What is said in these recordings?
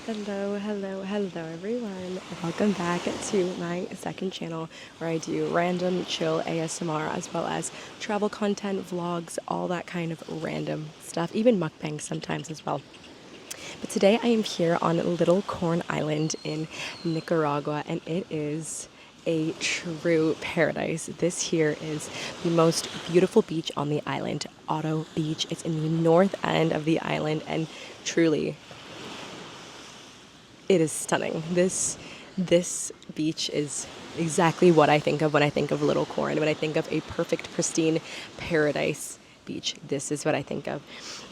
Hello everyone. Welcome back to my second channel where I do random chill ASMR as well as travel content, vlogs, all that kind of random stuff, even mukbangs sometimes as well. But today I am here on Little Corn Island in Nicaragua, and it is a true paradise. This here is the most beautiful beach on the island, Otto Beach. It's in the north end of the island, and truly it is stunning. This beach is exactly what I think of when I think of Little Corn. When I think of a perfect, pristine paradise beach, this is what I think of.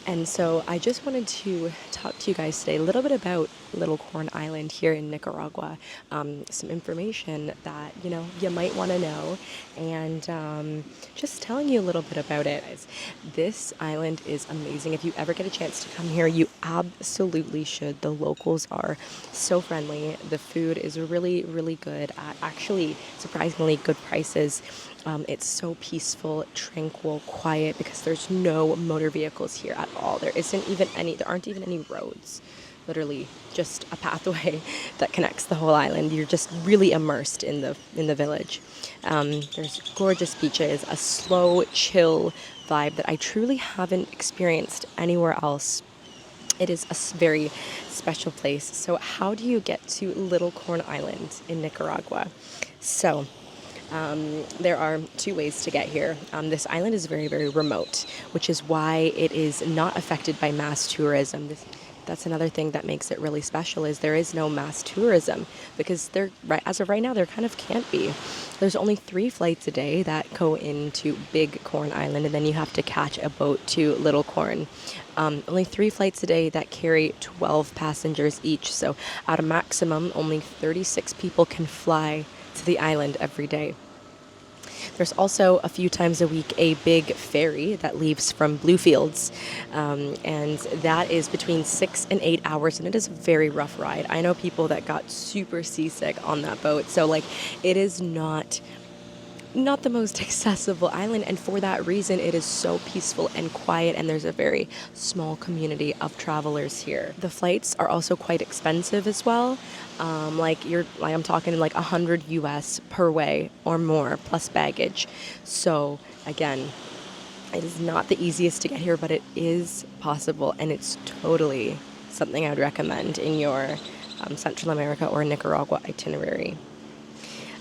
And so I just wanted to talk to you guys today a little bit about Little Corn Island here in Nicaragua. Some information that, you might want to know, and just telling you a little bit about it. This island is amazing. If you ever get a chance to come here, you absolutely should. The locals are so friendly. The food is really, really good at actually surprisingly good prices. It's so peaceful, tranquil, quiet because there's no motor vehicles here at all. There aren't even any roads. Literally just a pathway that connects the whole island. You're just really immersed in the village. There's gorgeous beaches, a slow, chill vibe that I truly haven't experienced anywhere else. It is a very special place. So how do you get to Little Corn Island in Nicaragua? So there are two ways to get here. This island is very, very remote, which is why it is not affected by mass tourism. That's another thing that makes it really special is there is no mass tourism because as of right now, there kind of can't be. There's only 3 flights a day that go into Big Corn Island, and then you have to catch a boat to Little Corn. Only 3 flights a day that carry 12 passengers each. So at a maximum, only 36 people can fly to the island every day. There's also a few times a week a big ferry that leaves from Bluefields, and that is between 6 and 8 hours, and it is a very rough ride. I know people that got super seasick on that boat, so it is not the most accessible island, and for that reason it is so peaceful and quiet, and there's a very small community of travelers here. The flights are also quite expensive as well. I'm talking like $100 per way or more plus baggage. So again, it is not the easiest to get here, but it is possible, and it's totally something I would recommend in your Central America or Nicaragua itinerary.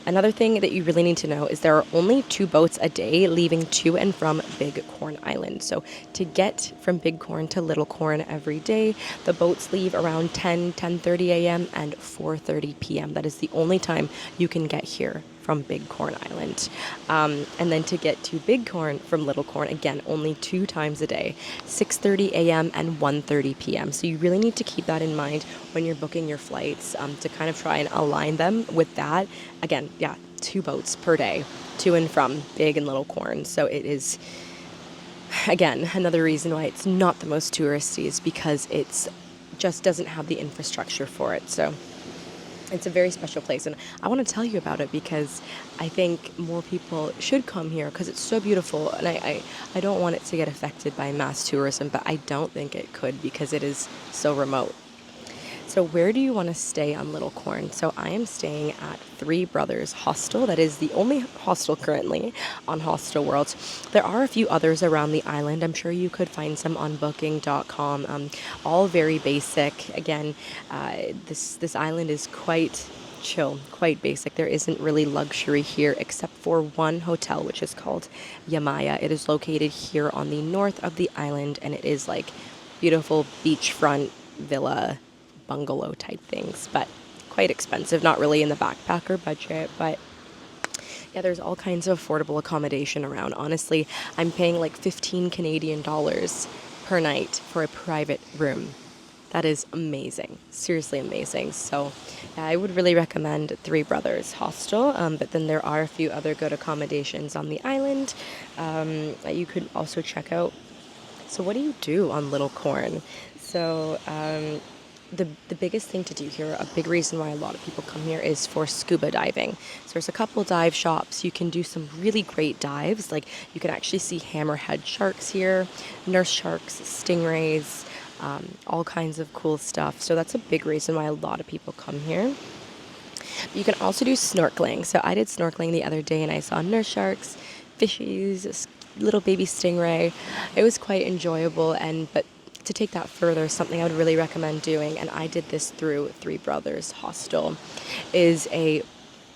Another thing that you really need to know is there are only 2 boats a day leaving to and from Big Corn Island. So to get from Big Corn to Little Corn every day, the boats leave around 10:30 a.m. and 4:30 p.m. That is the only time you can get here from Big Corn Island. And then to get to Big Corn from Little Corn, again, only 2 times a day, 6:30 a.m. and 1:30 p.m. So you really need to keep that in mind when you're booking your flights, to kind of try and align them with that. Again, 2 boats per day to and from Big and Little Corn. So it is, again, another reason why it's not the most touristy is because it's just doesn't have the infrastructure for it. So it's a very special place, and I want to tell you about it because I think more people should come here because it's so beautiful, and I don't want it to get affected by mass tourism, but I don't think it could because it is so remote. So where do you want to stay on Little Corn? So I am staying at Three Brothers Hostel. That is the only hostel currently on Hostel World. There are a few others around the island. I'm sure you could find some on booking.com. All very basic. Again, this island is quite chill, quite basic. There isn't really luxury here except for one hotel, which is called Yamaya. It is located here on the north of the island, and it is like beautiful beachfront villa bungalow type things, but quite expensive. Not really in the backpacker budget, but yeah, there's all kinds of affordable accommodation around. Honestly, I'm paying like 15 Canadian dollars per night for a private room. That is amazing, seriously amazing. So yeah, I would really recommend Three Brothers Hostel, but then there are a few other good accommodations on the island that you could also check out. So what do you do on Little Corn? So the biggest thing to do here, a big reason why a lot of people come here, is for scuba diving. So there's a couple dive shops. You can do some really great dives. Like you can actually see hammerhead sharks here, nurse sharks, stingrays, all kinds of cool stuff. So that's a big reason why a lot of people come here. You can also do snorkeling. So I did snorkeling the other day and I saw nurse sharks, fishies, little baby stingray. It was quite enjoyable, but to take that further, something I would really recommend doing, and I did this through Three Brothers Hostel, is a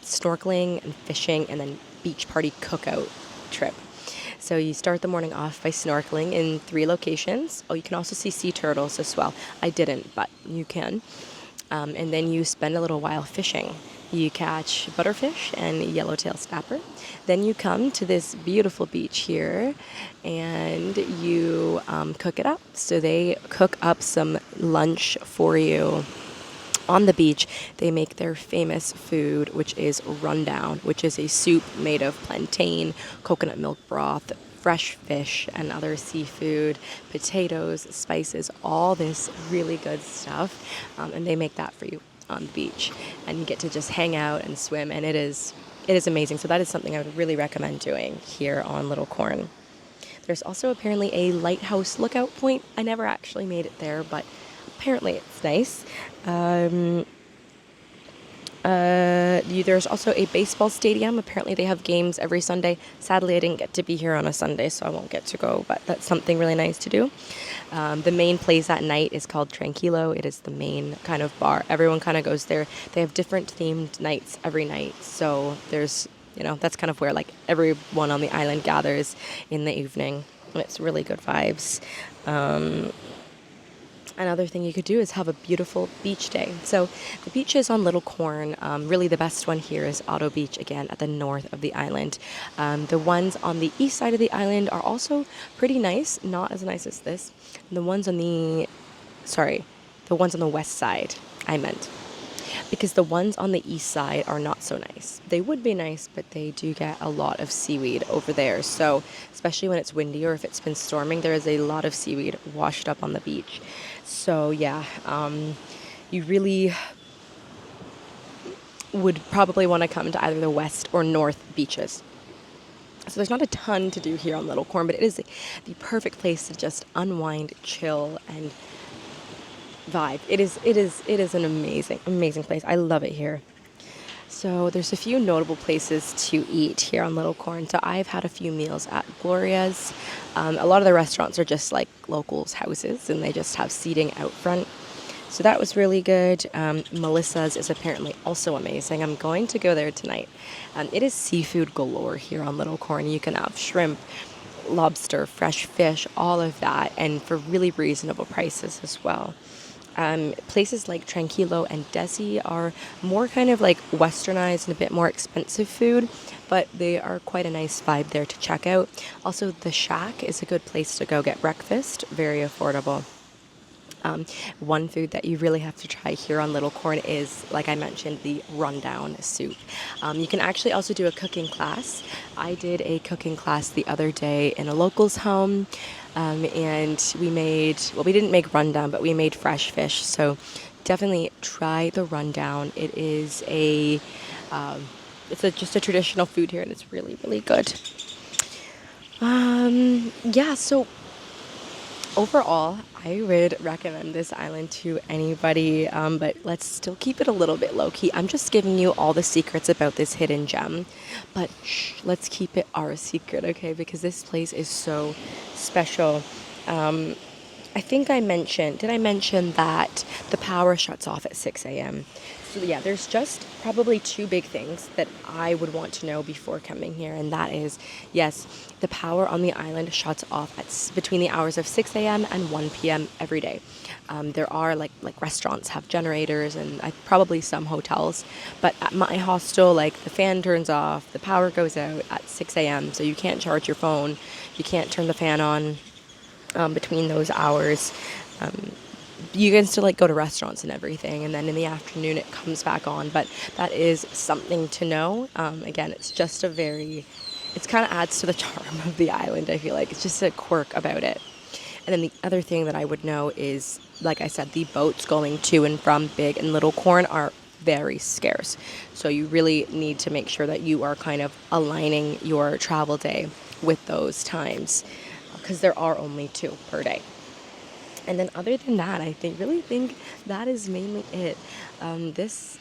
snorkeling and fishing and then beach party cookout trip. So you start the morning off by snorkeling in 3 locations. Oh, you can also see sea turtles as well. I didn't, but you can. And then you spend a little while fishing. You catch butterfish and yellowtail snapper. Then you come to this beautiful beach here and you cook it up. So they cook up some lunch for you on the beach. They make their famous food, which is rundown, which is a soup made of plantain, coconut milk broth, fresh fish and other seafood, potatoes, spices, all this really good stuff. And they make that for you on the beach. And you get to just hang out and swim, and it is amazing. So that is something I would really recommend doing here on Little Corn. There's also apparently a lighthouse lookout point. I never actually made it there, but apparently it's nice. There's also a baseball stadium. Apparently they have games every Sunday. Sadly, I didn't get to be here on a Sunday, so I won't get to go, but that's something really nice to do. The main place at night is called Tranquilo. It is the main kind of bar. Everyone kind of goes there. They have different themed nights every night, so there's, that's kind of where like everyone on the island gathers in the evening. It's really good vibes. Another thing you could do is have a beautiful beach day. So the beaches on Little Corn, really the best one here is Otto Beach, again, at the north of the island. The ones on the east side of the island are also pretty nice, not as nice as this. The ones on the west side, I meant. Because the ones on the east side are not so nice. They would be nice, but they do get a lot of seaweed over there. So especially when it's windy or if it's been storming, there is a lot of seaweed washed up on the beach. So yeah, you really would probably want to come to either the west or north beaches. So there's not a ton to do here on Little Corn, but it is the perfect place to just unwind, chill, and vibe. It is an amazing place. I love it here. So there's a few notable places to eat here on Little Corn. So I've had a few meals at Gloria's. A lot of the restaurants are just like locals' houses, and they just have seating out front. So that was really good. Melissa's is apparently also amazing. I'm going to go there tonight. It is seafood galore here on Little Corn. You can have shrimp, lobster, fresh fish, all of that, and for really reasonable prices as well. Places like Tranquilo and Desi are more kind of like westernized and a bit more expensive food, but they are quite a nice vibe there to check out. Also, the Shack is a good place to go get breakfast, very affordable. One food that you really have to try here on Little Corn is, like I mentioned, the rundown soup. You can actually also do a cooking class. I did a cooking class the other day in a local's home, and we didn't make rundown, but we made fresh fish. So definitely try the rundown. It is just a traditional food here, and it's really, really good. So overall, I would recommend this island to anybody, but let's still keep it a little bit low-key. I'm just giving you all the secrets about this hidden gem, but let's keep it our secret, okay? Because this place is so special. I think did I mention that the power shuts off at 6 a.m.? So yeah, there's just probably 2 big things that I would want to know before coming here, and that is, yes, the power on the island shuts off at between the hours of 6 a.m. and 1 p.m. every day. There are like restaurants have generators, and probably some hotels, but at my hostel, like the fan turns off, the power goes out at 6 a.m. So you can't charge your phone, you can't turn the fan on between those hours. You can still go to restaurants and everything, and then in the afternoon it comes back on, but that is something to know. Again, it's just it kind of adds to the charm of the island. I feel like it's just a quirk about it. And then the other thing that I would know is, like I said, the boats going to and from Big and Little Corn are very scarce. So you really need to make sure that you are kind of aligning your travel day with those times, because there are only 2 per day. And then other than that, I really think that is mainly it. This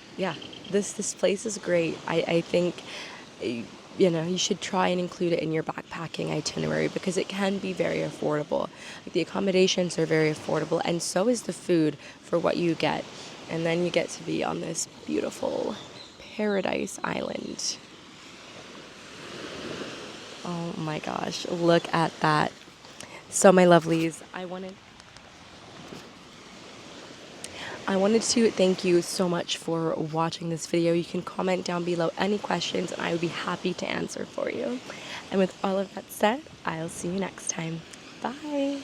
place is great. I think, you should try and include it in your backpacking itinerary because it can be very affordable. Like the accommodations are very affordable, and so is the food for what you get. And then you get to be on this beautiful paradise island. Oh my gosh, look at that. So my lovelies, I wanted to thank you so much for watching this video. You can comment down below any questions and I would be happy to answer for you. And with all of that said, I'll see you next time. Bye.